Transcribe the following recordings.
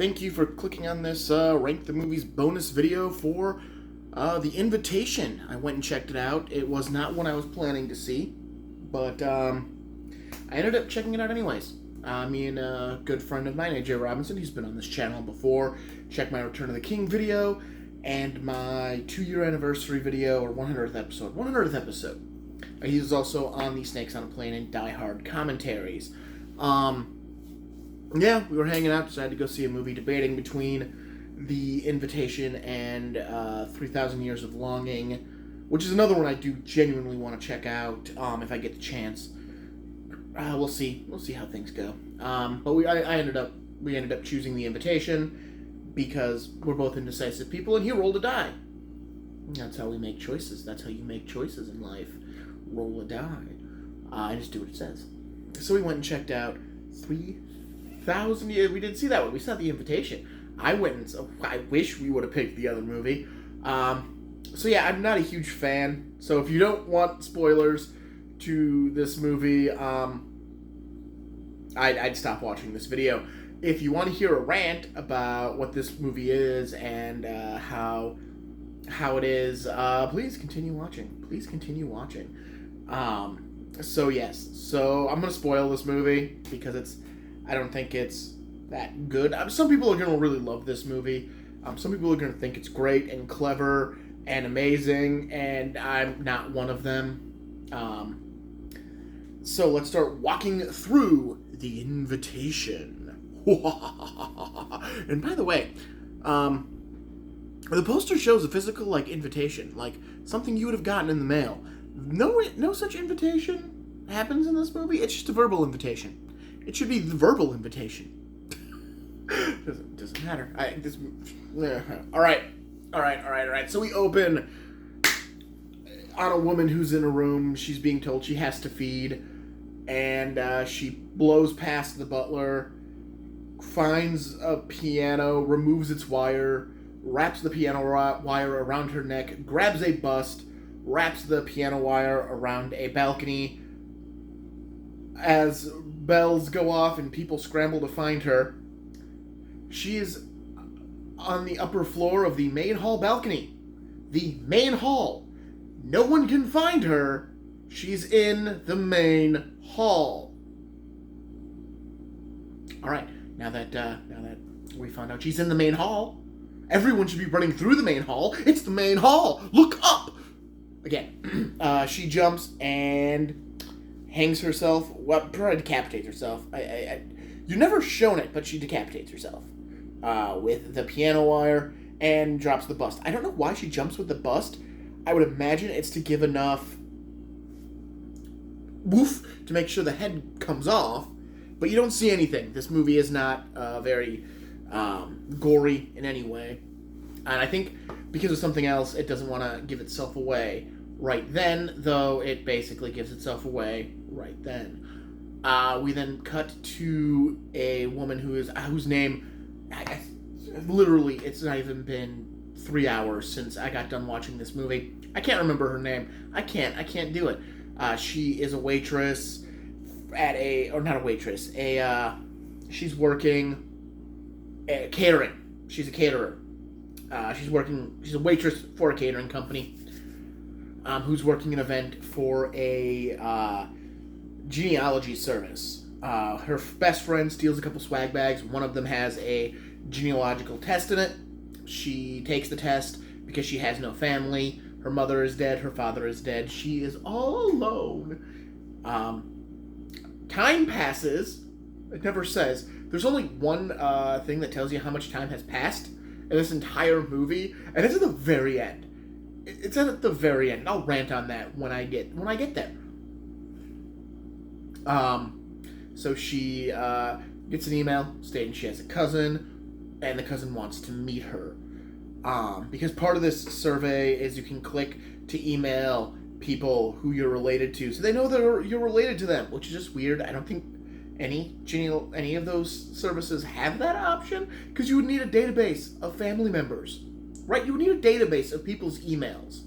Thank you for clicking on this Rank the Movies bonus video for The Invitation. I went and checked it out. It was not one I was planning to see, but I ended up checking it out anyways. Me and a good friend of mine, AJ Robinson, he's been on this channel before, checked my Return of the King video and my 2-year anniversary video, or 100th episode. 100th episode. He was also on the Snakes on a Plane and Die Hard commentaries. Yeah, we were hanging out, decided to go see a movie debating between The Invitation and 3,000 Years of Longing, which is another one I do genuinely want to check out if I get the chance. We'll see. We'll see how things go. But we ended up choosing The Invitation because we're both indecisive people, and he rolled a die. That's how we make choices. That's how you make choices in life. Roll a die. I just do what it says. So we went and checked out 3,000 Years. We didn't see that one. We saw The Invitation. I wish we would have picked the other movie. So yeah, I'm not a huge fan. So if you don't want spoilers to this movie, I'd stop watching this video. If you want to hear a rant about what this movie is and how it is, please continue watching. Please continue watching. So yes, so I'm gonna spoil this movie because I don't think it's that good. Some people are gonna really love this movie. Some people are gonna think it's great and clever and amazing, and I'm not one of them. So let's start walking through The Invitation. And by the way, the poster shows a physical invitation, like something you would have gotten in the mail. No such invitation happens in this movie. It's just a verbal invitation. It should be the verbal invitation. doesn't matter. All right. So we open on a woman who's in a room. She's being told she has to feed, and she blows past the butler, finds a piano, removes its wire, wraps the piano wire around her neck, grabs a bust, wraps the piano wire around a balcony. As bells go off and people scramble to find her, she is on the upper floor of the main hall balcony. The main hall. No one can find her. She's in the main hall. All right. Now that we found out she's in the main hall, everyone should be running through the main hall. It's the main hall. Look up. Again, she jumps and hangs herself. Well, probably decapitates herself. You've never shown it, but she decapitates herself with the piano wire and drops the bust. I don't know why she jumps with the bust. I would imagine it's to give enough woof to make sure the head comes off, but you don't see anything. This movie is not very gory in any way, and I think because of something else, it doesn't want to give itself away right then, though it basically gives itself away right then. We then cut to a woman whose name, literally, it's not even been 3 hours since I got done watching this movie. I can't remember her name. I can't do it. She is a waitress she's working catering. She's a caterer. She's a waitress for a catering company, who's working an event for a genealogy service. Her best friend steals a couple swag bags. One of them has a genealogical test in it. She takes the test because she has no family. Her mother is dead. Her father is dead. She is all alone. Time passes. It never says. There's only one thing that tells you how much time has passed in this entire movie, and it's at the very end. It's at the very end. I'll rant on that when I get there. So she gets an email stating she has a cousin, and the cousin wants to meet her. Because part of this survey is you can click to email people who you're related to, so they know that you're related to them, which is just weird. I don't think any of those services have that option, because you would need a database of family members, right? You would need a database of people's emails.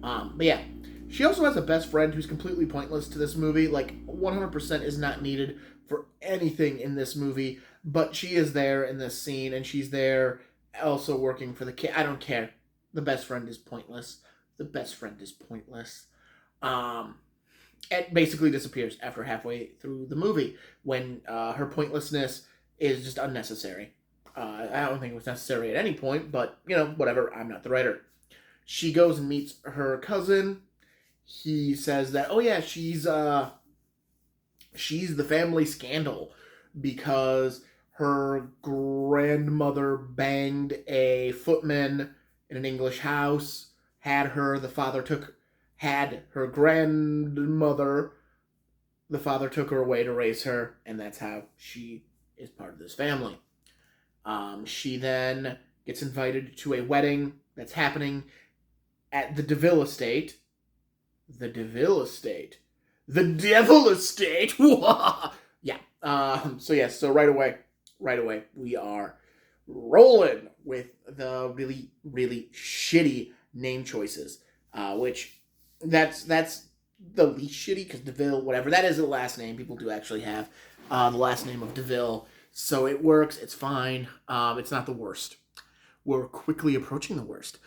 But yeah, she also has a best friend who's completely pointless to this movie. 100% is not needed for anything in this movie. But she is there in this scene, and she's there also working for the kid. I don't care. The best friend is pointless. The best friend is pointless. Um, it basically disappears after halfway through the movie when her pointlessness is just unnecessary. I don't think it was necessary at any point, but whatever. I'm not the writer. She goes and meets her cousin. He says that, oh yeah, she's the family scandal because her grandmother banged a footman in an English house, the father had her grandmother, the father took her away to raise her, and that's how she is part of this family. She then gets invited to a wedding that's happening at the DeVille estate. The DeVille estate. The Devil estate! Yeah. So right away, we are rolling with the really, really shitty name choices. Which that's the least shitty because DeVille, whatever, that is the last name. People do actually have the last name of DeVille, so it works. It's fine. It's not the worst. We're quickly approaching the worst.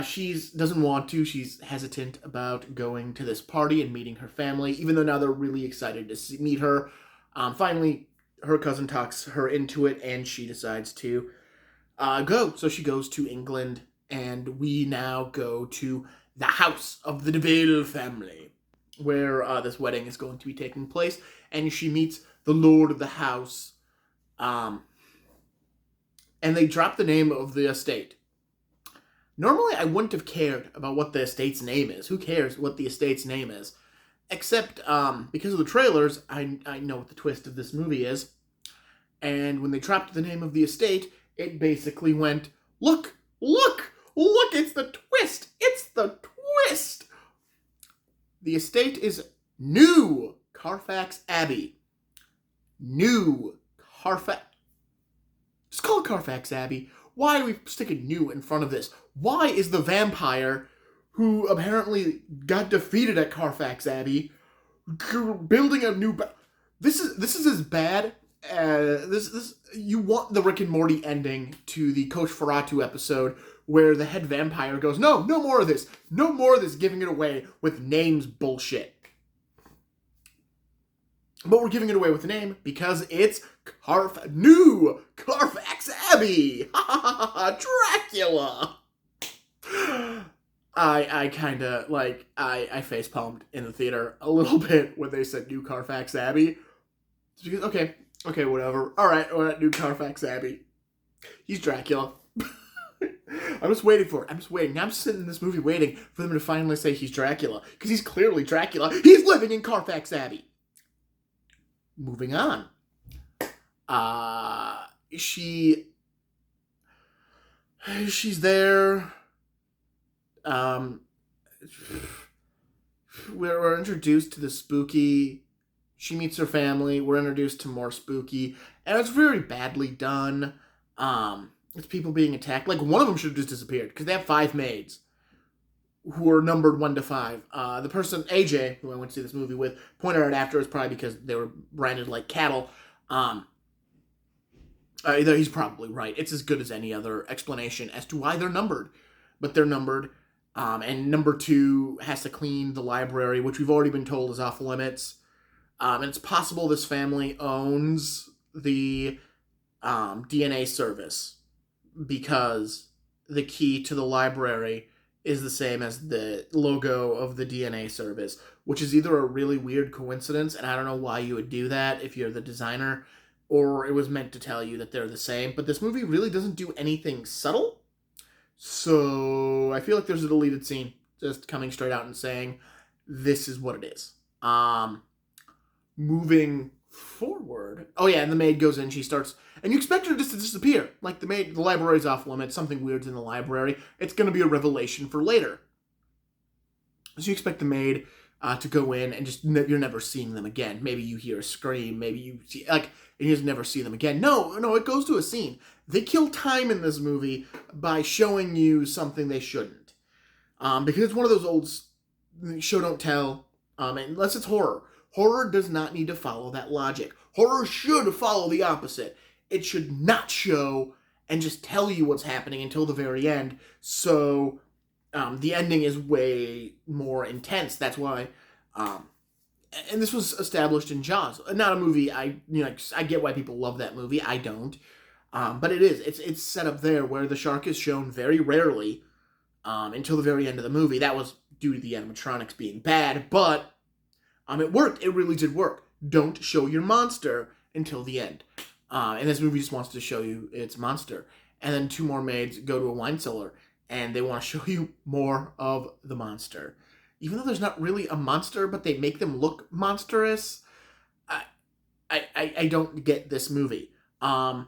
She doesn't want to. She's hesitant about going to this party and meeting her family, even though now they're really excited to meet her. Finally, her cousin talks her into it, and she decides to go. So she goes to England, and we now go to the house of the DeVille family, where this wedding is going to be taking place, and she meets the lord of the house, and they drop the name of the estate. Normally, I wouldn't have cared about what the estate's name is. Who cares what the estate's name is? Except because of the trailers, I know what the twist of this movie is. And when they dropped the name of the estate, it basically went, look, it's the twist! It's the twist! The estate is New Carfax Abbey. New Carfax... Just call it Carfax Abbey. Why are we sticking new in front of this? Why is the vampire who apparently got defeated at Carfax Abbey building a new... This is as bad as... You want the Rick and Morty ending to the Coach Ferratu episode where the head vampire goes, no more of this. No more of this giving it away with names bullshit. But we're giving it away with the name because it's New Carfax Abbey. Dracula. I kind of I face palmed in the theater a little bit when they said New Carfax Abbey. Okay, whatever. All right, New Carfax Abbey. He's Dracula. I'm just waiting for it. Now I'm sitting in this movie waiting for them to finally say he's Dracula because he's clearly Dracula. He's living in Carfax Abbey. Moving on. She's there. We're introduced to the spooky. She meets her family. We're introduced to more spooky, and it's very badly done. It's people being attacked. Like, one of them should have just disappeared because they have 5 maids who are numbered 1 to 5. The person, AJ, who I went to see this movie with, pointed out after, it's probably because they were branded like cattle. He's probably right. It's as good as any other explanation as to why they're numbered. But they're numbered. And number 2 has to clean the library, which we've already been told is off limits. And it's possible this family owns the DNA service because the key to the library is the same as the logo of the DNA service, which is either a really weird coincidence, and I don't know why you would do that if you're the designer, or it was meant to tell you that they're the same. But this movie really doesn't do anything subtle, so I feel like there's a deleted scene just coming straight out and saying, this is what it is. Moving forward. Oh yeah, and the maid goes in, she starts, and you expect her just to disappear. Like, the library's off limits, something weird's in the library. It's going to be a revelation for later. So you expect the maid to go in, and just, you're never seeing them again. Maybe you hear a scream, maybe you see, and you just never see them again. No, it goes to a scene. They kill time in this movie by showing you something they shouldn't. Because it's one of those old show don't tell, unless it's horror. Horror does not need to follow that logic. Horror should follow the opposite. It should not show and just tell you what's happening until the very end. So the ending is way more intense. That's why, and this was established in Jaws. Not a movie. I get why people love that movie. I don't. But it is. It's set up there where the shark is shown very rarely until the very end of the movie. That was due to the animatronics being bad, but it worked. It really did work. Don't show your monster until the end. And this movie just wants to show you its monster. And then two more maids go to a wine cellar, and they want to show you more of the monster. Even though there's not really a monster, but they make them look monstrous. I don't get this movie. So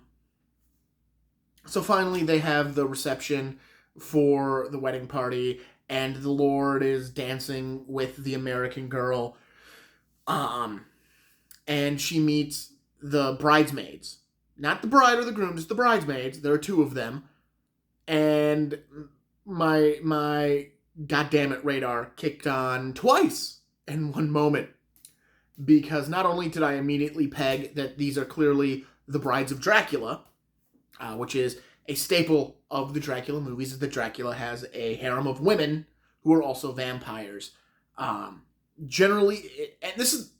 finally, they have the reception for the wedding party, and the Lord is dancing with the American girl. And she meets the bridesmaids. Not the bride or the groom, just the bridesmaids. There are two of them. And my goddammit radar kicked on twice in one moment. Because not only did I immediately peg that these are clearly the brides of Dracula, which is a staple of the Dracula movies, is that Dracula has a harem of women who are also vampires. Generally, and this is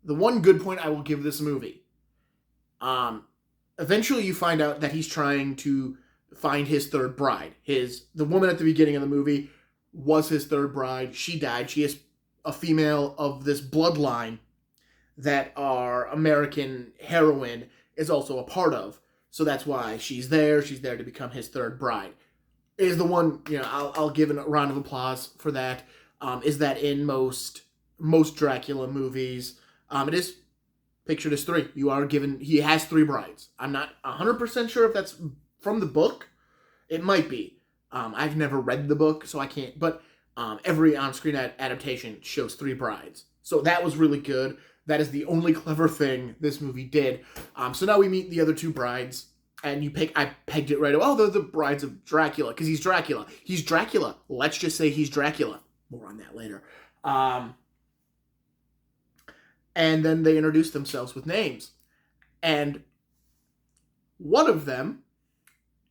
the one good point I will give this movie. Eventually you find out that he's trying to find his third bride. The woman at the beginning of the movie was his third bride. She died. She is a female of this bloodline that our American heroine is also a part of. So that's why she's there. She's there to become his third bride. Is the one, I'll give a round of applause for that. Is that in most Dracula movies, it is pictured as three. He has three brides. I'm not 100% sure if that's from the book. It might be. I've never read the book, so I can't, but every on-screen adaptation shows three brides. So that was really good. That is the only clever thing this movie did. So now we meet the other two brides, and I pegged it right away. Oh, they're the brides of Dracula, because he's Dracula. He's Dracula. Let's just say he's Dracula. More on that later. And then they introduce themselves with names. And one of them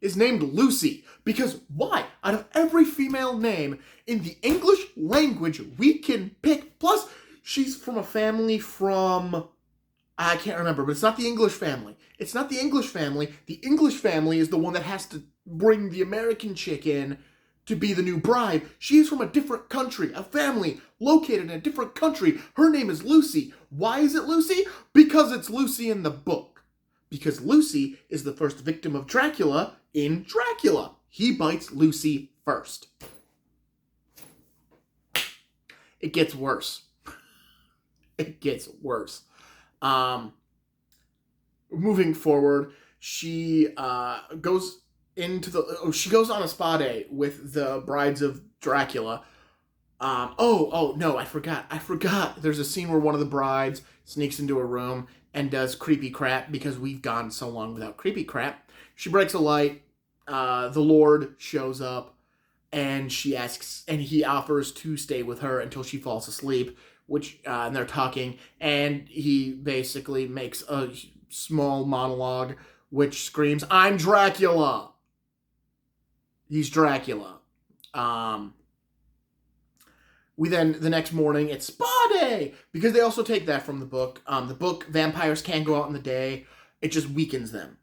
is named Lucy. Because why? Out of every female name in the English language we can pick, plus she's from a family from, I can't remember, but it's not the English family. It's not the English family. The English family is the one that has to bring the American chick in to be the new bride. She is from a different country, a family located in a different country. Her name is Lucy. Why is it Lucy? Because it's Lucy in the book. Because Lucy is the first victim of Dracula in Dracula. He bites Lucy first. It gets worse. It gets worse. Moving forward, she goes on a spa day with the brides of Dracula. No, I forgot. There's a scene where one of the brides sneaks into a room and does creepy crap because we've gone so long without creepy crap. She breaks a light. The Lord shows up, and he offers to stay with her until she falls asleep, and they're talking, and he basically makes a small monologue which screams, "I'm Dracula!" He's Dracula. We then, the next morning, it's spa day! Because they also take that from the book. The book, vampires can go out in the day. It just weakens them.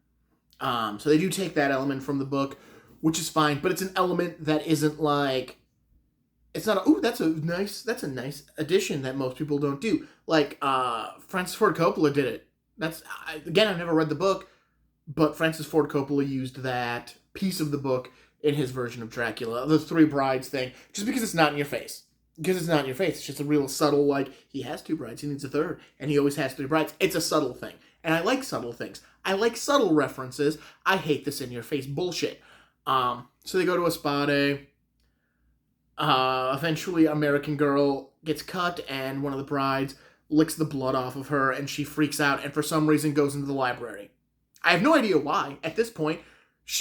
So they do take that element from the book, which is fine, but it's an element that isn't like, it's not that's a nice addition that most people don't do. Like, Francis Ford Coppola did it. Again, I've never read the book, but Francis Ford Coppola used that piece of the book in his version of Dracula, the three brides thing, just because it's not in your face. Because it's not in your face. It's just a real subtle, like, he has two brides, he needs a third, and he always has three brides. It's a subtle thing. And I like subtle things. I like subtle references. I hate this in-your-face bullshit. So they go to a spa day. Eventually, American Girl gets cut, and one of the brides licks the blood off of her, and she freaks out, and for some reason goes into the library. I have no idea why. At this point,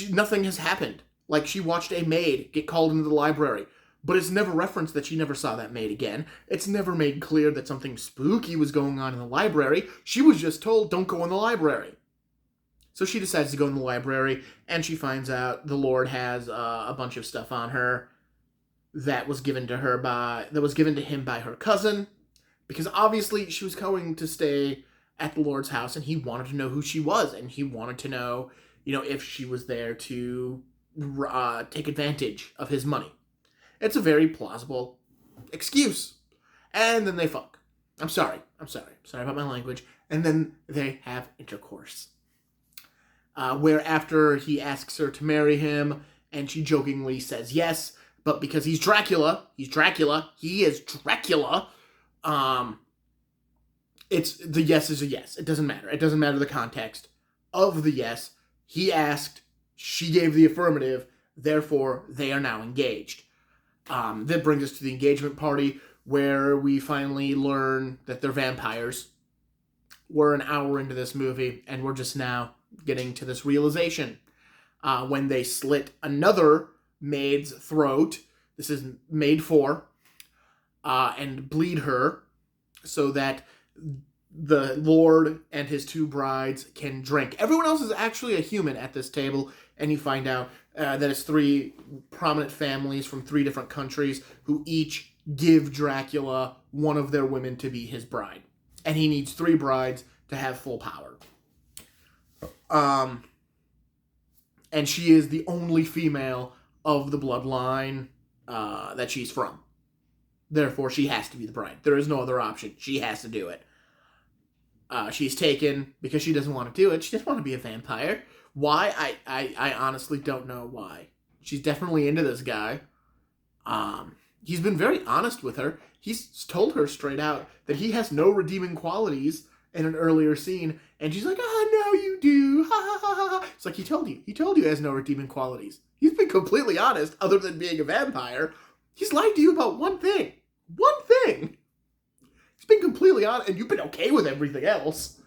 nothing has happened. Like, she watched a maid get called into the library. but it's never referenced that she never saw that maid again. It's never made clear that something spooky was going on in the library. She was just told, don't go in the library. So she decides to go in the library, and she finds out the Lord has a bunch of stuff on her that was given to him by her cousin, because obviously she was going to stay at the Lord's house, and he wanted to know who she was, and he wanted to know, if she was there to take advantage of his money. It's a very plausible excuse. And then they fuck. I'm sorry about my language. And then they have intercourse. Where after he asks her to marry him, and she jokingly says yes, but because he is Dracula, it's the yes is a yes. It doesn't matter. It doesn't matter the context of the yes. He asked, she gave the affirmative, therefore they are now engaged. That brings us to the engagement party, where we finally learn that they're vampires. We're an hour into this movie, and we're just now getting to this realization. When they slit another maid's throat, this is maid 4, and bleed her so that the Lord and his 2 brides can drink. Everyone else is actually a human at this table, and you find out that it's 3 prominent families from 3 different countries who each give Dracula one of their women to be his bride. And he needs 3 brides to have full power. And she is the only female of the bloodline that she's from. Therefore, she has to be the bride. There is no other option. She has to do it. She's taken because she doesn't want to do it. She doesn't want to be a vampire. Why? I honestly don't know why. She's definitely into this guy. He's been very honest with her. He's told her straight out that he has no redeeming qualities in an earlier scene. And she's like, no, you do. Ha, ha, ha, ha. It's like, he told you. He told you he has no redeeming qualities. He's been completely honest, other than being a vampire. He's lied to you about one thing. One thing. He's been completely honest, and you've been okay with everything else.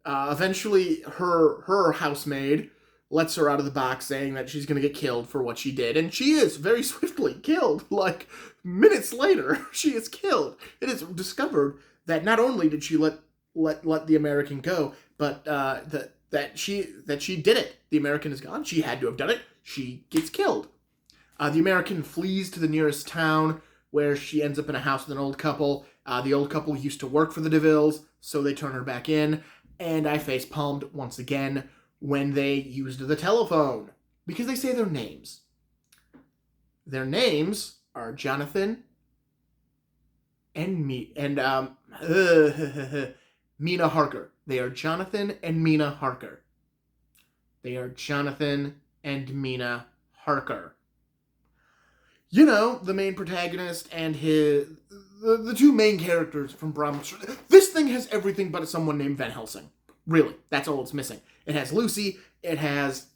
Eventually, her housemaid lets her out of the box, saying that she's going to get killed for what she did. And she is very swiftly killed. Like, minutes later, she is killed. It is discovered that not only did she let the American go, but that she did it. The American is gone. She had to have done it. She gets killed. The American flees to the nearest town, where she ends up in a house with an old couple. The old couple used to work for the DeVilles, so they turn her back in. And I face-palmed once again when they used the telephone, because they say their names. Their names are Jonathan and Mina Harker. They are Jonathan and Mina Harker. They are Jonathan and Mina Harker. You know, the main protagonist and the 2 main characters from Bram. This thing has everything but someone named Van Helsing. Really, that's all it's missing. It has Lucy, it has,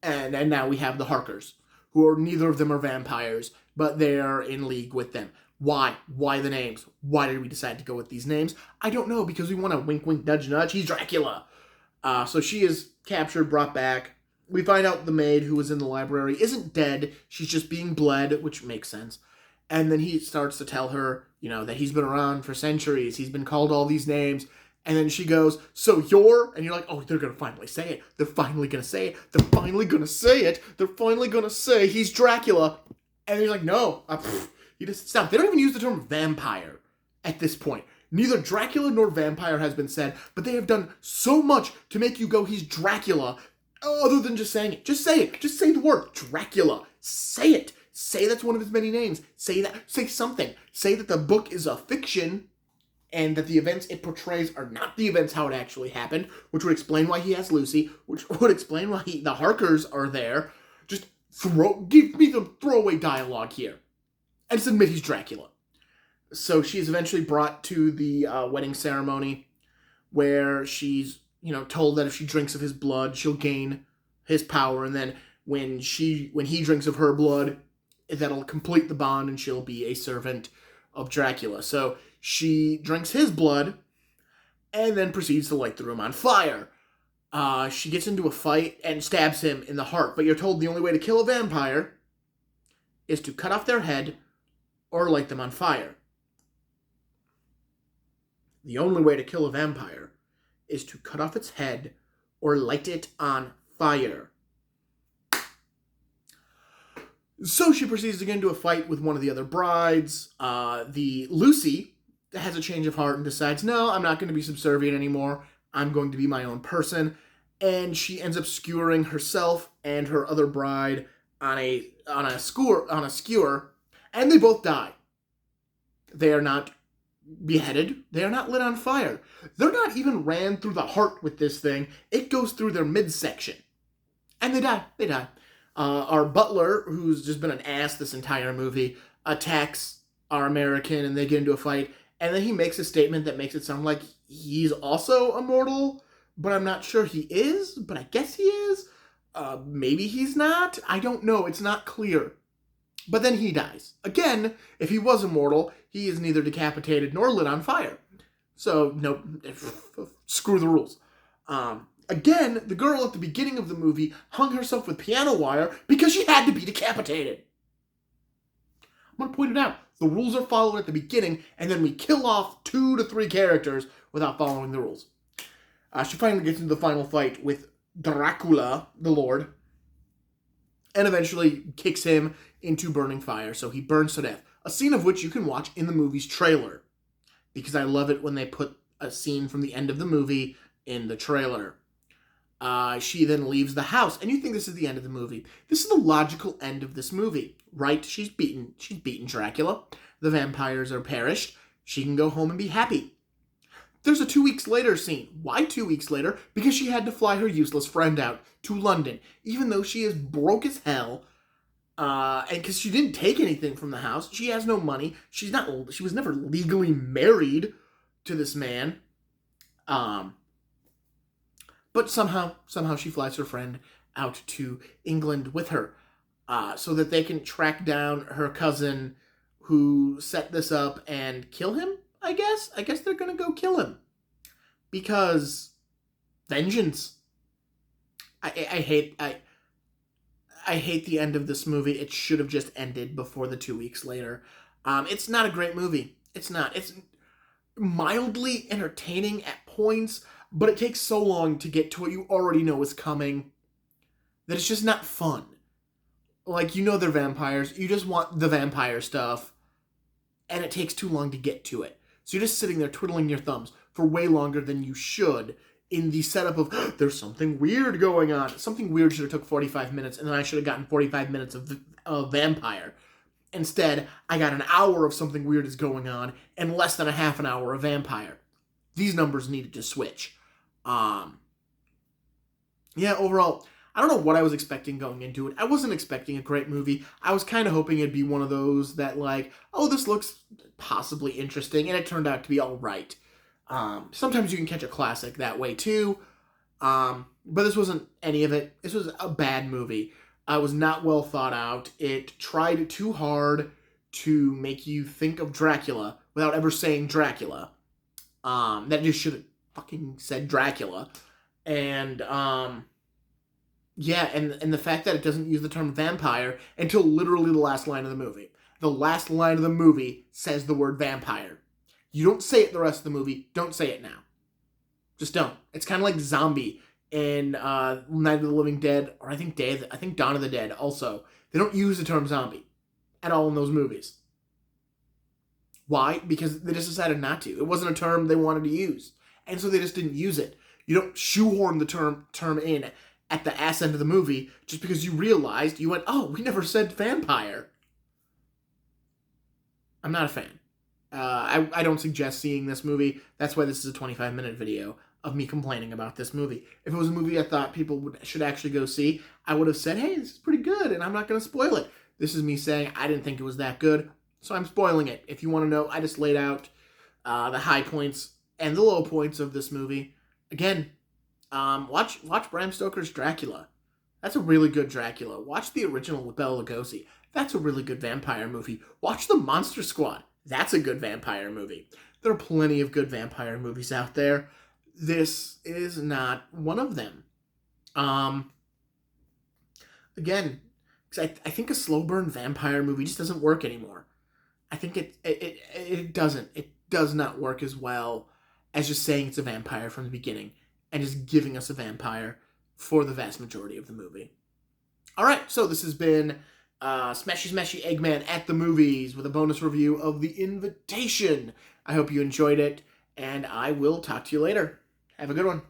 and now we have the Harkers, who are, neither of them are vampires, but they are in league with them. Why? Why the names? Why did we decide to go with these names? I don't know, because we want to wink, wink, nudge, nudge. He's Dracula. So she is captured, brought back. We find out the maid who was in the library isn't dead. She's just being bled, which makes sense. And then he starts to tell her, that he's been around for centuries. He's been called all these names. And then she goes, so you're... And you're like, oh, they're going to finally say it. They're finally going to say it. They're finally going to say it. They're finally going to say he's Dracula. And he's like, no. You just stop. They don't even use the term vampire at this point. Neither Dracula nor vampire has been said, but they have done so much to make you go, he's Dracula, other than just saying it. Just say it. Just say the word, Dracula. Say it. Say that's one of his many names. Say that. Say something. Say that the book is a fiction, and that the events it portrays are not the events how it actually happened, which would explain why he has Lucy, which would explain why the Harkers are there. Just give me the throwaway dialogue here. And just admit he's Dracula. So she's eventually brought to the wedding ceremony, where she's, told that if she drinks of his blood, she'll gain his power, and then when he drinks of her blood, that'll complete the bond, and she'll be a servant of Dracula. So she drinks his blood, and then proceeds to light the room on fire. She gets into a fight and stabs him in the heart. But you're told the only way to kill a vampire is to cut off their head or light them on fire. The only way to kill a vampire is to cut off its head or light it on fire. So she proceeds to get into a fight with one of the other brides. The Lucy has a change of heart and decides, no, I'm not going to be subservient anymore. I'm going to be my own person. And she ends up skewering herself and her other bride on a skewer, and they both die. They are not beheaded. They are not lit on fire. They're not even ran through the heart with this thing. It goes through their midsection. And they die. They die. Our butler, who's just been an ass this entire movie, attacks our American, and they get into a fight. And then he makes a statement that makes it sound like he's also immortal, but I'm not sure he is, but I guess he is. Maybe he's not. I don't know. It's not clear. But then he dies. Again, if he was immortal, he is neither decapitated nor lit on fire. So, no, screw the rules. Again, the girl at the beginning of the movie hung herself with piano wire because she had to be decapitated. I'm going to point it out. The rules are followed at the beginning, and then we kill off 2 to 3 characters without following the rules. She finally gets into the final fight with Dracula, the Lord, and eventually kicks him into burning fire, so he burns to death. A scene of which you can watch in the movie's trailer, because I love it when they put a scene from the end of the movie in the trailer. She then leaves the house, and you think this is the end of the movie. This is the logical end of this movie, right? She's beaten Dracula. The vampires are perished. She can go home and be happy. There's a 2 weeks later scene. Why 2 weeks later? Because she had to fly her useless friend out to London, even though she is broke as hell, and because she didn't take anything from the house. She has no money. She was never legally married to this man. But somehow she flies her friend out to England with her, so that they can track down her cousin who set this up and kill him, I guess they're going to go kill him. Because vengeance. I hate the end of this movie. It should have just ended before the 2 weeks later. It's not a great movie. It's not. It's mildly entertaining at points, but it takes so long to get to what you already know is coming that it's just not fun. Like, you know they're vampires. You just want the vampire stuff, and it takes too long to get to it. So you're just sitting there twiddling your thumbs for way longer than you should in the setup of, there's something weird going on. Something weird should have took 45 minutes, and then I should have gotten 45 minutes of vampire. Instead, I got an hour of something weird is going on, and less than a half an hour of vampire. These numbers needed to switch. Overall, I don't know what I was expecting going into it. I wasn't expecting a great movie. I was kind of hoping it'd be one of those that, like, oh, this looks possibly interesting, and it turned out to be all right. Sometimes you can catch a classic that way, too. But this wasn't any of it. This was a bad movie. It was not well thought out. It tried too hard to make you think of Dracula without ever saying Dracula. That just should have fucking said Dracula. And, and the fact that it doesn't use the term vampire until literally the last line of the movie. The last line of the movie says the word vampire. You don't say it the rest of the movie. Don't say it now. Just don't. It's kind of like zombie in Night of the Living Dead, or I think Dawn of the Dead also. They don't use the term zombie at all in those movies. Why? Because they just decided not to. It wasn't a term they wanted to use. And so they just didn't use it. You don't shoehorn the term in at the ass end of the movie just because you realized, you went, oh, we never said vampire. I'm not a fan. I don't suggest seeing this movie. That's why this is a 25-minute video of me complaining about this movie. If it was a movie I thought people should actually go see, I would have said, hey, this is pretty good, and I'm not going to spoil it. This is me saying I didn't think it was that good, so I'm spoiling it. If you want to know, I just laid out the high points and the low points of this movie. Again, watch Bram Stoker's Dracula. That's a really good Dracula. Watch the original with Bela Lugosi. That's a really good vampire movie. Watch The Monster Squad. That's a good vampire movie. There are plenty of good vampire movies out there. this is not one of them. Um, Again, because I think a slow burn vampire movie just doesn't work anymore. I think it doesn't. It does not work as well as just saying it's a vampire from the beginning and just giving us a vampire for the vast majority of the movie. All right, so this has been Smashy Smashy Eggman at the movies with a bonus review of The Invitation. I hope you enjoyed it, and I will talk to you later. Have a good one.